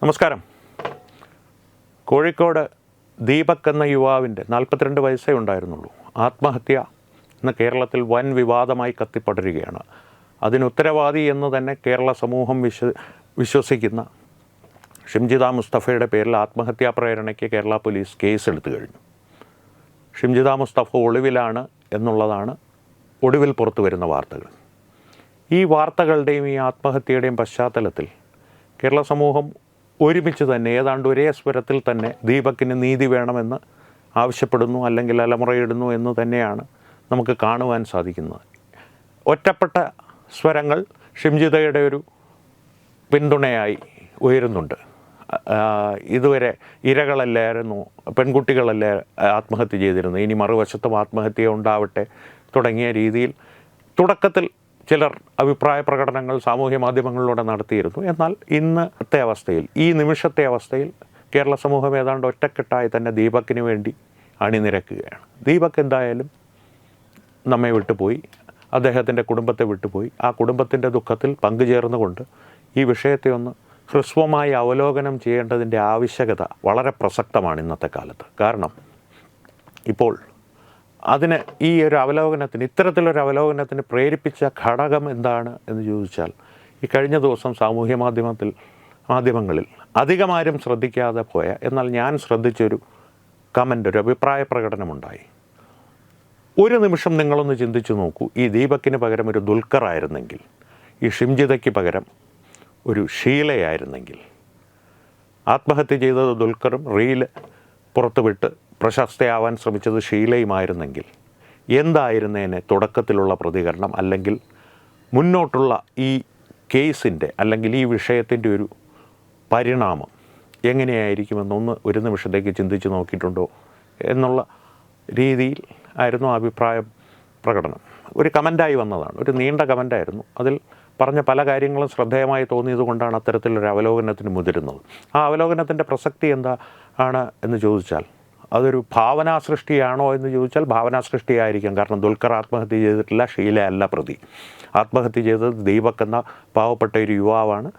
നമസ്കാരം. കോഴിക്കോട് ദീപക് എന്ന യുവാവിൻ്റെ 42 വയസ്സേ ഉണ്ടായിരുന്നുള്ളൂ. ആത്മഹത്യ ഇന്ന് കേരളത്തിൽ വൻ വിവാദമായി കത്തിപ്പടരുകയാണ്. അതിന് ഉത്തരവാദി എന്ന് തന്നെ കേരള സമൂഹം വിശ്വസിക്കുന്ന ഷിംജിത മുസ്തഫയുടെ പേരിൽ ആത്മഹത്യാ പ്രേരണയ്ക്ക് കേരള പോലീസ് കേസെടുത്തു കഴിഞ്ഞു. ഷിംജിത മുസ്തഫ ഒളിവിലാണ് എന്നുള്ളതാണ് ഒടുവിൽ പുറത്തു വരുന്ന വാർത്തകൾ. ഈ വാർത്തകളുടെയും ഈ ആത്മഹത്യയുടെയും പശ്ചാത്തലത്തിൽ കേരള സമൂഹം ഒരുമിച്ച് തന്നെ ഏതാണ്ട് ഒരേ സ്വരത്തിൽ തന്നെ ദീപക്കിന് നീതി വേണമെന്ന് ആവശ്യപ്പെടുന്നു, അല്ലെങ്കിൽ അലമുറയിടുന്നു എന്ന് തന്നെയാണ് നമുക്ക് കാണുവാൻ സാധിക്കുന്നത്. ഒറ്റപ്പെട്ട സ്വരങ്ങൾ ഷിംജിതയുടെ ഒരു പിന്തുണയായി ഉയരുന്നുണ്ട്. ഇതുവരെ ഇരകളല്ലായിരുന്നു, പെൺകുട്ടികളല്ലേ ആത്മഹത്യ ചെയ്തിരുന്നത്, ഇനി മറുവശത്തും ആത്മഹത്യ ഉണ്ടാവട്ടെ തുടങ്ങിയ രീതിയിൽ തുടക്കത്തിൽ ചിലർ അഭിപ്രായ പ്രകടനങ്ങൾ സാമൂഹ്യ മാധ്യമങ്ങളിലൂടെ നടത്തിയിരുന്നു. എന്നാൽ ഇന്നത്തെ അവസ്ഥയിൽ, ഈ നിമിഷത്തെ അവസ്ഥയിൽ കേരള സമൂഹം ഏതാണ്ട് ഒറ്റക്കെട്ടായി തന്നെ ദീപക്കിന് വേണ്ടി അണിനിരക്കുകയാണ്. ദീപക് എന്തായാലും നമ്മെ വിട്ടുപോയി, അദ്ദേഹത്തിൻ്റെ കുടുംബത്തെ വിട്ടുപോയി. ആ കുടുംബത്തിൻ്റെ ദുഃഖത്തിൽ പങ്കുചേർന്നുകൊണ്ട് ഈ വിഷയത്തെ ഒന്ന് ഹ്രസ്വമായി അവലോകനം ചെയ്യേണ്ടതിൻ്റെ ആവശ്യകത വളരെ പ്രസക്തമാണ് ഇന്നത്തെ കാലത്ത്. കാരണം ഇപ്പോൾ അതിന് ഈ ഒരു അവലോകനത്തിന്, ഇത്തരത്തിലൊരു അവലോകനത്തിന് പ്രേരിപ്പിച്ച ഘടകം എന്താണ് എന്ന് ചോദിച്ചാൽ, ഈ കഴിഞ്ഞ ദിവസം സാമൂഹ്യ മാധ്യമങ്ങളിൽ അധികമാരും ശ്രദ്ധിക്കാതെ പോയ, എന്നാൽ ഞാൻ ശ്രദ്ധിച്ചൊരു കമൻ്റ്, ഒരു അഭിപ്രായ പ്രകടനമുണ്ടായി. ഒരു നിമിഷം നിങ്ങളൊന്ന് ചിന്തിച്ചു നോക്കൂ, ഈ ദീപക്കിന് പകരം ഒരു ദുൽഖർ ആയിരുന്നെങ്കിൽ, ഈ ഷിംജിതയ്ക്ക് പകരം ഒരു ഷീലയായിരുന്നെങ്കിൽ, ആത്മഹത്യ ചെയ്തത് ദുൽഖറും റീല് പുറത്തുവിട്ട് പ്രശസ്തയാവാൻ ശ്രമിച്ചത് ഷീലയുമായിരുന്നെങ്കിൽ എന്തായിരുന്നേനെ തുടക്കത്തിലുള്ള പ്രതികരണം, അല്ലെങ്കിൽ മുന്നോട്ടുള്ള ഈ കേസിൻ്റെ അല്ലെങ്കിൽ ഈ വിഷയത്തിൻ്റെ ഒരു പരിണാമം എങ്ങനെയായിരിക്കുമെന്നൊന്ന് ഒരു നിമിഷത്തേക്ക് ചിന്തിച്ച് നോക്കിയിട്ടുണ്ടോ എന്നുള്ള രീതിയിൽ ആയിരുന്നു അഭിപ്രായ പ്രകടനം. ഒരു കമൻ്റായി വന്നതാണ്, ഒരു നീണ്ട കമൻ്റായിരുന്നു. അതിൽ പറഞ്ഞ പല കാര്യങ്ങളും ശ്രദ്ധേയമായി തോന്നിയത് കൊണ്ടാണ് അത്തരത്തിലൊരു അവലോകനത്തിന് മുതിരുന്നത്. ആ അവലോകനത്തിൻ്റെ പ്രസക്തി എന്താണ് എന്ന് ചോദിച്ചാൽ, അതൊരു ഭാവനാ സൃഷ്ടിയാണോ എന്ന് ചോദിച്ചാൽ ഭാവനാ സൃഷ്ടിയായിരിക്കാം. കാരണം ദുൽഖർ ആത്മഹത്യ ചെയ്തിട്ടില്ല, ഷീല അല്ല പ്രതി. ആത്മഹത്യ ചെയ്തത് ദീപക് എന്ന പാവപ്പെട്ട ഒരു യുവാവാണ്.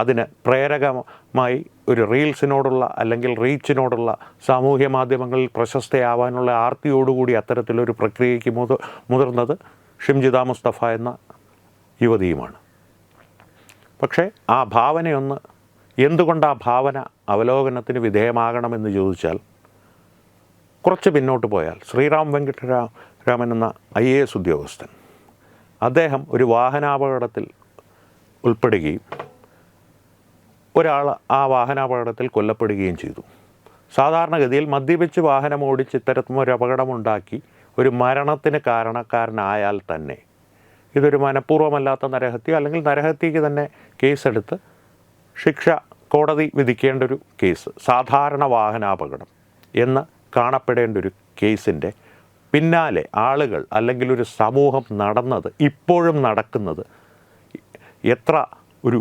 അതിന് പ്രേരകമായി ഒരു റീൽസിനോടുള്ള അല്ലെങ്കിൽ റീച്ചിനോടുള്ള സാമൂഹ്യ മാധ്യമങ്ങളിൽ പ്രശസ്തയാവാനുള്ള ആർത്തിയോടുകൂടി അത്തരത്തിലൊരു പ്രക്രിയയ്ക്ക് മുതിർന്നത് ഷിംജിത മുസ്തഫ എന്ന യുവതിയുമാണ്. പക്ഷേ ആ ഭാവനയൊന്ന്, എന്തുകൊണ്ട് ആ ഭാവന അവലോകനത്തിന് വിധേയമാകണമെന്ന് ചോദിച്ചാൽ, കുറച്ച് പിന്നോട്ട് പോയാൽ ശ്രീറാം വെങ്കിട്ടരാമൻ എന്ന IAS ഉദ്യോഗസ്ഥൻ, അദ്ദേഹം ഒരു വാഹനാപകടത്തിൽ ഉൾപ്പെടുകയും ഒരാൾ ആ വാഹനാപകടത്തിൽ കൊല്ലപ്പെടുകയും ചെയ്തു. സാധാരണഗതിയിൽ മദ്യപിച്ച് വാഹനം ഓടിച്ച് ഇത്തരത്തിലൊരു അപകടമുണ്ടാക്കി ഒരു മരണത്തിന് കാരണക്കാരനായാൽ തന്നെ ഇതൊരു മനഃപൂർവ്വമല്ലാത്ത നരഹത്യ, അല്ലെങ്കിൽ നരഹത്യക്ക് തന്നെ കേസെടുത്ത് ശിക്ഷ കോടതി വിധിക്കേണ്ട ഒരു കേസ്, സാധാരണ വാഹനാപകടം എന്ന് കാണപ്പെടേണ്ട ഒരു കേസിൻ്റെ പിന്നാലെ ആളുകൾ അല്ലെങ്കിൽ ഒരു സമൂഹം നടന്നത്, ഇപ്പോഴും നടക്കുന്നത് എത്ര ഒരു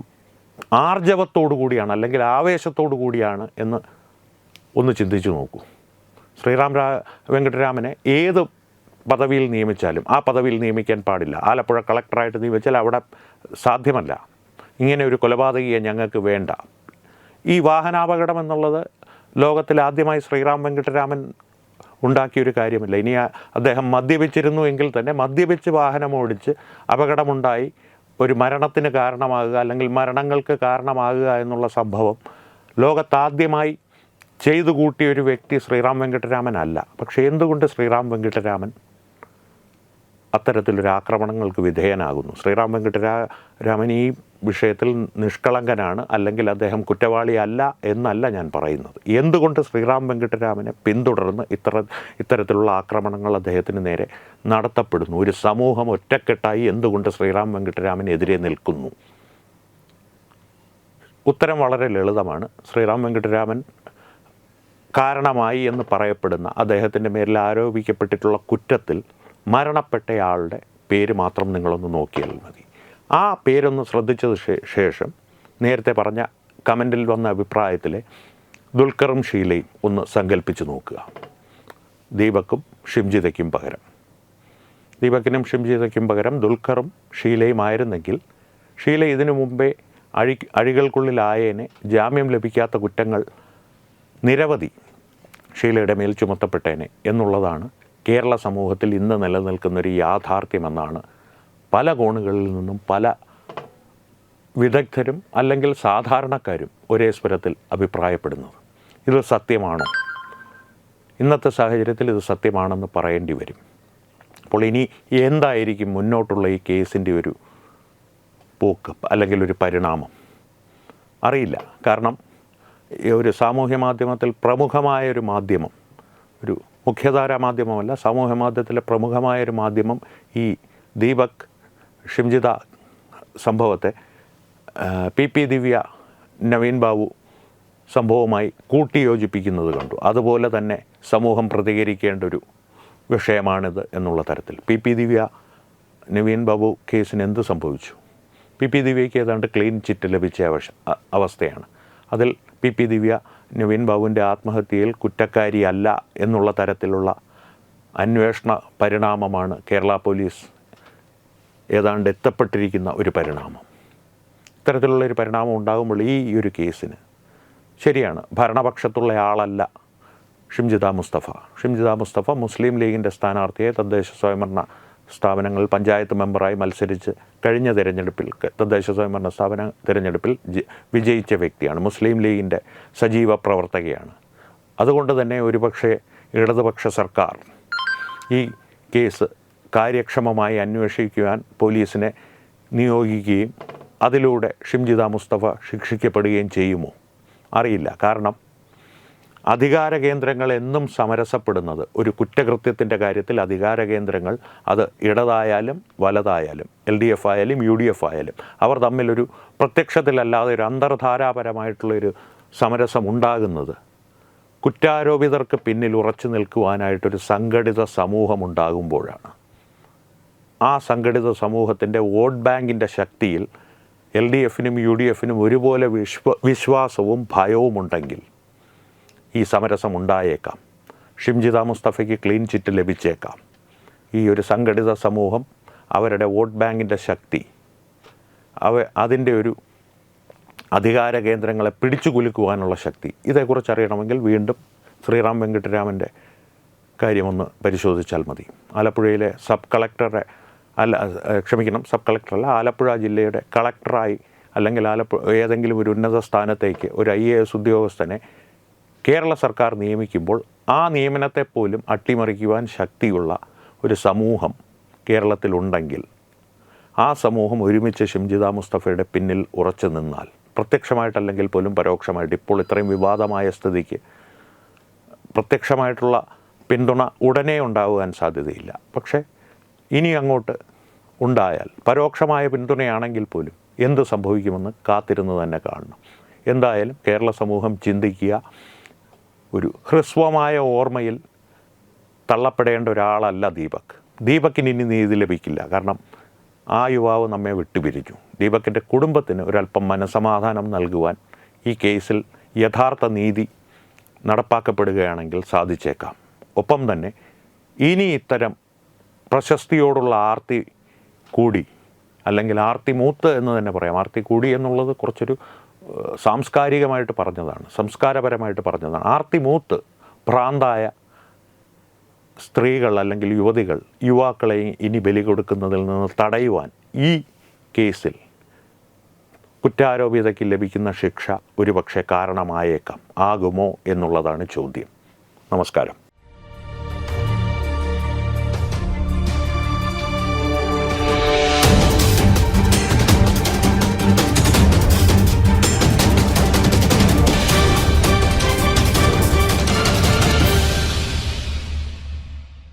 ആർജവത്തോടു കൂടിയാണ് അല്ലെങ്കിൽ ആവേശത്തോടു കൂടിയാണ് എന്ന് ഒന്ന് ചിന്തിച്ചു നോക്കൂ. ശ്രീറാം വെങ്കിട്ടരാമനെ ഏത് പദവിയിൽ നിയമിച്ചാലും ആ പദവിയിൽ നിയമിക്കാൻ പാടില്ല. ആലപ്പുഴ കളക്ടറായിട്ട് നിയമിച്ചാൽ അവിടെ സാധ്യമല്ല. ഇങ്ങനെ ഒരു കൊലപാതകിയെ ഞങ്ങൾക്ക് വേണ്ട. ഈ വാഹനാപകടം എന്നുള്ളത് ലോകത്തിൽ ആദ്യമായി ശ്രീറാം വെങ്കിട്ടരാമൻ ഉണ്ടാക്കിയൊരു കാര്യമല്ല. ഇനി അദ്ദേഹം മദ്യപിച്ചിരുന്നു എങ്കിൽ തന്നെ മദ്യപിച്ച് വാഹനം ഓടിച്ച് അപകടമുണ്ടായി ഒരു മരണത്തിന് കാരണമാകുക അല്ലെങ്കിൽ മരണങ്ങൾക്ക് കാരണമാകുക എന്നുള്ള സംഭവം ലോകത്താദ്യമായി ചെയ്തു കൂട്ടിയ ഒരു വ്യക്തി ശ്രീറാം വെങ്കിട്ടരാമൻ അല്ല. പക്ഷേ എന്തുകൊണ്ട് ശ്രീറാം വെങ്കിട്ടരാമൻ അത്തരത്തിലൊരു ആക്രമണങ്ങൾക്ക് വിധേയനാകുന്നു? ശ്രീറാം വെങ്കിട്ടരാമൻ ഈ വിഷയത്തിൽ നിഷ്കളങ്കനാണ്, അല്ലെങ്കിൽ അദ്ദേഹം കുറ്റവാളി അല്ല എന്നല്ല ഞാൻ പറയുന്നത്. എന്തുകൊണ്ട് ശ്രീറാം വെങ്കിട്ടരാമനെ പിന്തുടർന്ന് ഇത്തരത്തിലുള്ള ആക്രമണങ്ങൾ അദ്ദേഹത്തിന് നേരെ നടത്തപ്പെടുന്നു? ഒരു സമൂഹം ഒറ്റക്കെട്ടായി എന്തുകൊണ്ട് ശ്രീറാം വെങ്കിട്ടരാമനെതിരെ നിൽക്കുന്നു? ഉത്തരം വളരെ ലളിതമാണ്. ശ്രീറാം വെങ്കിട്ടരാമൻ കാരണമായി എന്ന് പറയപ്പെടുന്ന, അദ്ദേഹത്തിൻ്റെ മേലിൽ ആരോപിക്കപ്പെട്ടിട്ടുള്ള കുറ്റത്തിൽ മരണപ്പെട്ടയാളുടെ പേര് മാത്രം നിങ്ങളൊന്ന് നോക്കിയാൽ മതി. ആ പേരൊന്ന് ശ്രദ്ധിച്ചത് ശേഷം നേരത്തെ പറഞ്ഞ കമൻറ്റിൽ വന്ന അഭിപ്രായത്തിലെ ദുൽഖറും ഷീലയും ഒന്ന് സങ്കല്പിച്ച് നോക്കുക. ദീപക്കും ഷിംജിതയ്ക്കും പകരം, ദീപക്കിനും ഷിംജിതയ്ക്കും പകരം ദുൽഖറും ഷീലയും ആയിരുന്നെങ്കിൽ, ഷീല ഇതിനു മുമ്പേ അഴികൾക്കുള്ളിലായേനെ ജാമ്യം ലഭിക്കാത്ത കുറ്റങ്ങൾ നിരവധി ഷീലയുടെ മേൽ ചുമത്തപ്പെട്ടേനെ എന്നുള്ളതാണ് കേരള സമൂഹത്തിൽ ഇന്ന് നിലനിൽക്കുന്നൊരു യാഥാർത്ഥ്യമെന്നാണ് പല കോണുകളിൽ നിന്നും പല വിദഗ്ധരും അല്ലെങ്കിൽ സാധാരണക്കാരും ഒരേ സ്വരത്തിൽ അഭിപ്രായപ്പെടുന്നത്. ഇത് സത്യമാണോ? ഇന്നത്തെ സാഹചര്യത്തിൽ ഇത് സത്യമാണെന്ന് പറയേണ്ടി വരും. അപ്പോൾ ഇനി എന്തായിരിക്കും മുന്നോട്ടുള്ള ഈ കേസിൻ്റെ ഒരു പോക്ക് അല്ലെങ്കിൽ ഒരു പരിണാമം അറിയില്ല. കാരണം ഒരു സാമൂഹ്യ മാധ്യമത്തിൽ പ്രമുഖമായൊരു മാധ്യമം, ഒരു മുഖ്യധാരാ മാധ്യമമല്ല, സാമൂഹ്യ മാധ്യമത്തിലെ പ്രമുഖമായൊരു മാധ്യമം ഈ ദീപക് ഷിംജിത സംഭവത്തെ പി ദിവ്യ നവീൻ ബാബു സംഭവവുമായി കൂട്ടിയോജിപ്പിക്കുന്നത് കണ്ടു. അതുപോലെ തന്നെ സമൂഹം പ്രതികരിക്കേണ്ട ഒരു വിഷയമാണിത് എന്നുള്ള തരത്തിൽ പി ദിവ്യ നവീൻ ബാബു കേസിന് എന്ത് സംഭവിച്ചു? പി ദിവ്യയ്ക്ക് ഏതാണ്ട് ക്ലീൻ ചിറ്റ് ലഭിച്ച അവസ്ഥയാണ്. അതിൽ പി ദിവ്യ നവീൻ ബാബുവിൻ്റെ ആത്മഹത്യയിൽ കുറ്റക്കാരിയല്ല എന്നുള്ള തരത്തിലുള്ള അന്വേഷണ പരിണാമമാണ് കേരള പോലീസ് ഏതാണ്ട് എത്തപ്പെട്ടിരിക്കുന്ന ഒരു പരിണാമം. ഇത്തരത്തിലുള്ളൊരു പരിണാമം ഉണ്ടാകുമ്പോൾ ഈ ഒരു കേസിന് ശരിയാണ്, ഭരണപക്ഷത്തുള്ള ആളല്ല ഷിംജിത മുസ്തഫ മുസ്ലിം ലീഗിൻ്റെ സ്ഥാനാർത്ഥിയെ തദ്ദേശ സ്വയംഭരണ സ്ഥാപനങ്ങളിൽ പഞ്ചായത്ത് മെമ്പറായി മത്സരിച്ച് കഴിഞ്ഞ തിരഞ്ഞെടുപ്പിൽ തദ്ദേശ സ്വയംഭരണ സ്ഥാപന തിരഞ്ഞെടുപ്പിൽ വിജയിച്ച വ്യക്തിയാണ്. മുസ്ലിം ലീഗിൻ്റെ സജീവ പ്രവർത്തകയാണ്. അതുകൊണ്ട് തന്നെ ഒരുപക്ഷെ ഇടതുപക്ഷ സർക്കാർ ഈ കേസ് കാര്യക്ഷമമായി അന്വേഷിക്കുവാൻ പോലീസിനെ നിയോഗിക്കുകയും അതിലൂടെ ഷിംജിത മുസ്തഫ ശിക്ഷിക്കപ്പെടുകയും ചെയ്യുമോ? അറിയില്ല. കാരണം അധികാര കേന്ദ്രങ്ങൾ എന്നും സമരസപ്പെടുന്നത് ഒരു കുറ്റകൃത്യത്തിൻ്റെ കാര്യത്തിൽ അധികാര കേന്ദ്രങ്ങൾ അത് ഇടതായാലും വലതായാലും LDF ആയാലും UDF ആയാലും അവർ തമ്മിലൊരു പ്രത്യക്ഷത്തിലല്ലാതെ ഒരു അന്തർധാരാപരമായിട്ടുള്ളൊരു സമരസം ഉണ്ടാകുന്നത് കുറ്റാരോപിതർക്ക് പിന്നിൽ ഉറച്ചു നിൽക്കുവാനായിട്ടൊരു സംഘടിത സമൂഹം ഉണ്ടാകുമ്പോഴാണ്. ആ സംഘടിത സമൂഹത്തിൻ്റെ വോട്ട് ബാങ്കിൻ്റെ ശക്തിയിൽ LDFനും UDFനും ഒരുപോലെ വിശ്വാസവും ഭയവും ഉണ്ടെങ്കിൽ ഈ സമരസം ഉണ്ടായേക്കാം. ഷിംജിത മുസ്തഫയ്ക്ക് ക്ലീൻ ചിറ്റ് ലഭിച്ചേക്കാം. ഈ ഒരു സംഘടിത സമൂഹം അവരുടെ വോട്ട് ബാങ്കിൻ്റെ ശക്തി അതിൻ്റെ ഒരു അധികാര കേന്ദ്രങ്ങളെ പിടിച്ചു കുലുക്കുവാനുള്ള ശക്തി, ഇതേക്കുറിച്ച് അറിയണമെങ്കിൽ വീണ്ടും ശ്രീറാം വെങ്കിട്ടരാമൻ്റെ കാര്യമൊന്ന് പരിശോധിച്ചാൽ മതി. ആലപ്പുഴയിലെ സബ് കളക്ടറെ സബ് കളക്ടറല്ല, ആലപ്പുഴ ജില്ലയുടെ കളക്ടറായി അല്ലെങ്കിൽ ഏതെങ്കിലും ഒരു ഉന്നത സ്ഥാനത്തേക്ക് ഒരു IAS ഉദ്യോഗസ്ഥനെ കേരള സർക്കാർ നിയമിക്കുമ്പോൾ ആ നിയമനത്തെ പോലും അട്ടിമറിക്കുവാൻ ശക്തിയുള്ള ഒരു സമൂഹം കേരളത്തിലുണ്ടെങ്കിൽ ആ സമൂഹം ഒരുമിച്ച് ഷിംജിത മുസ്തഫയുടെ പിന്നിൽ ഉറച്ചു നിന്നാൽ, പ്രത്യക്ഷമായിട്ടല്ലെങ്കിൽ പോലും പരോക്ഷമായിട്ട്, ഇപ്പോൾ ഇത്രയും വിവാദമായ സ്ഥിതിക്ക് പ്രത്യക്ഷമായിട്ടുള്ള പിന്തുണ ഉടനെ ഉണ്ടാകുവാൻ സാധ്യതയില്ല. പക്ഷേ ഇനി അങ്ങോട്ട് ഉണ്ടായാൽ പരോക്ഷമായ പിന്തുണയാണെങ്കിൽ പോലും എന്ത് സംഭവിക്കുമെന്ന് കാത്തിരുന്ന് തന്നെ കാണണം. എന്തായാലും കേരള സമൂഹം ചിന്തിക്കുക, ഒരു ഹ്രസ്വമായ ഓർമ്മയിൽ തള്ളപ്പെടേണ്ട ഒരാളല്ല ദീപക്കിന് ഇനി നീതി ലഭിക്കില്ല. കാരണം ആ യുവാവ് നമ്മെ വിട്ടുപിരിഞ്ഞു. ദീപക്കിൻ്റെ കുടുംബത്തിന് ഒരല്പം മനസമാധാനം നൽകുവാൻ ഈ കേസിൽ യഥാർത്ഥ നീതി നടപ്പാക്കപ്പെടുകയാണെങ്കിൽ സാധിച്ചേക്കാം. ഒപ്പം തന്നെ ഇനി ഇത്തരം പ്രശസ്തിയോടുള്ള ആർത്തി കൂടി, അല്ലെങ്കിൽ ആർത്തി മൂത്ത് എന്ന് തന്നെ പറയാം. ആർത്തി കൂടി എന്നുള്ളത് കുറച്ചൊരു സാംസ്കാരികമായിട്ട് പറഞ്ഞതാണ്, സംസ്കാരപരമായിട്ട് പറഞ്ഞതാണ്. ആർത്തി മൂത്ത് ഭ്രാന്തായ സ്ത്രീകൾ അല്ലെങ്കിൽ യുവാക്കളെ ഇനി ബലി കൊടുക്കുന്നതിൽ നിന്ന് തടയുവാൻ ഈ കേസിൽ കുറ്റാരോപിതയ്ക്ക് ലഭിക്കുന്ന ശിക്ഷ ഒരുപക്ഷെ കാരണമായേക്കാം. ആകുമോ എന്നുള്ളതാണ് ചോദ്യം. നമസ്കാരം.